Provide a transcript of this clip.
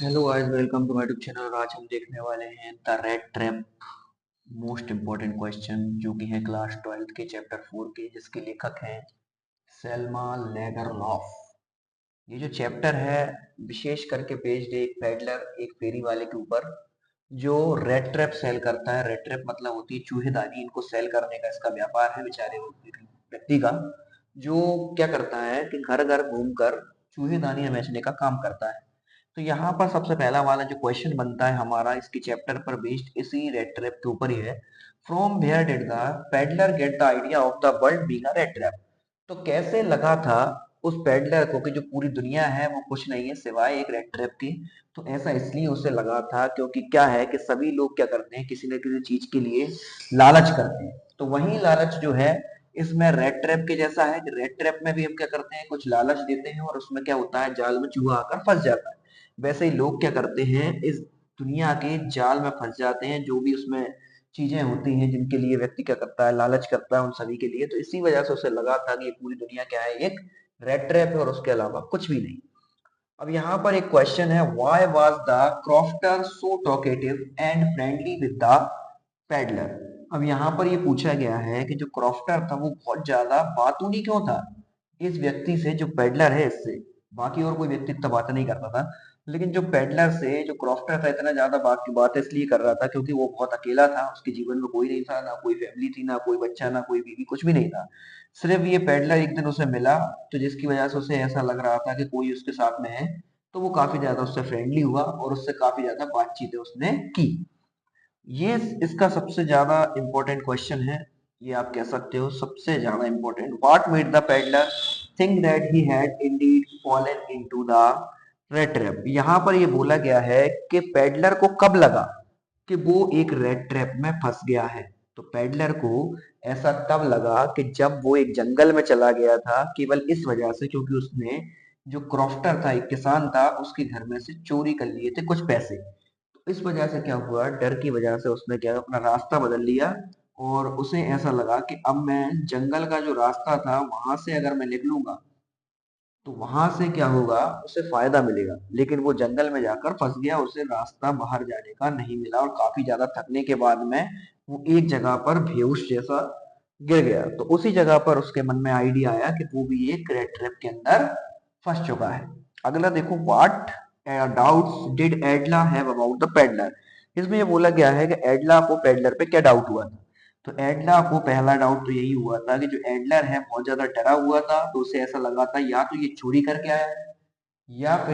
Hello guys, welcome to my YouTube channel. आज हम देखने वाले हैं the red trap, most important question, जो कि है क्लास 12 के चैप्टर 4 के, जिसके लेखक हैं सेल्मा लेगरलॉफ। ये जो चैप्टर है विशेष करके बेस्ड है एक पेडलर, एक फेरी वाले के ऊपर, जो रेड ट्रैप सेल करता है। रेड ट्रैप मतलब होती है चूहेदानी। इनको सेल करने का इसका व्यापार है बेचारे व्यक्ति का, जो क्या करता है कि घर घर घूमकर चूहेदानियां बेचने का काम करता है। तो यहाँ पर सबसे पहला वाला जो क्वेश्चन बनता है हमारा इसके चैप्टर पर बेस्ड इसी रेड ट्रैप के ऊपर ही है। From where did the peddler get the idea of the world being a red trap. तो कैसे लगा था उस पेडलर को कि जो पूरी दुनिया है वो कुछ नहीं है सिवाय एक रेड ट्रैप के। तो ऐसा इसलिए उसे लगा था क्योंकि क्या है कि सभी लोग क्या करते हैं, किसी न किसी चीज के लिए लालच करते हैं। तो वही लालच जो है इसमें रेड ट्रैप के जैसा है कि रेड ट्रैप में भी हम क्या करते हैं, कुछ लालच देते हैं और उसमें क्या होता है, जाल में चूहा आकर फंस जाता है। वैसे ही लोग क्या करते हैं, इस दुनिया के जाल में फंस जाते हैं। जो भी उसमें चीजें होती हैं जिनके लिए व्यक्ति क्या करता है, लालच करता है उन सभी के लिए। तो इसी वजह से उसे लगा था कि ये पूरी दुनिया क्या है, एक रेड ट्रैप है और उसके अलावा कुछ भी नहीं। अब यहाँ पर एक क्वेश्चन है, why was the crofter so talkative and friendly with the peddler. अब यहाँ पर ये पूछा गया है कि जो क्रॉफ्टर था वो बहुत ज्यादा बातूनी क्यों था इस व्यक्ति से, जो पेडलर है इससे। बाकी और कोई व्यक्ति इतना बात नहीं करता था, लेकिन जो पेडलर से जो क्रॉफ्टर था इतना ज्यादा बात इसलिए कर रहा था क्योंकि वो बहुत अकेला था। उसके जीवन में कोई नहीं था, ना कोई फैमिली थी, ना कोई बच्चा, ना कोई बीवी, कुछ भी नहीं था। सिर्फ ये पेडलर एक दिन उसे मिला, तो जिसकी वजह से उसे ऐसा लग रहा था कि कोई उसके साथ में है। तो वो काफी ज्यादा उससे फ्रेंडली हुआ और उससे काफी ज्यादा बातचीत उसने की। ये इसका सबसे ज्यादा इंपॉर्टेंट क्वेश्चन है। ये आप कह सकते हो सबसे ज्यादा important. What made the peddler think that he had Indeed fallen into the red trap. यहाँ पर ये बोला गया है कि पेडलर को कब लगा कि वो एक रेड ट्रैप में फंस गया है। तो पेडलर को ऐसा तब लगा कि जब वो एक जंगल में चला गया था, केवल इस वजह से क्योंकि उसने, जो क्रॉफ्टर था एक किसान था, उसके घर में से चोरी कर लिए थे कुछ पैसे। इस वजह से क्या हुआ, डर की वजह से उसने क्या अपना रास्ता बदल लिया। और उसे ऐसा लगा कि अब मैं जंगल का जो रास्ता था वहां से अगर मैं निकलूंगा तो वहां से क्या होगा, उसे फायदा मिलेगा। लेकिन वो जंगल में जाकर फंस गया, उसे रास्ता बाहर जाने का नहीं मिला और काफी ज्यादा थकने के बाद में वो एक जगह पर बेहोश जैसा गिर गया। तो उसी जगह पर उसके मन में आइडिया आया कि वो भी एक रेड ट्रैप के अंदर फंस चुका है। अगला देखो, what doubts did एडला have about the peddler. इसमें ये बोला गया है कि एडला को पेडलर पे क्या डाउट हुआ था। तो एडला को पहला डाउट तो यही हुआ था कि जो एडलर है बहुत ज्यादा डरा हुआ था। तो उसे ऐसा लगा था या तो ये चोरी करके आया है, या फिर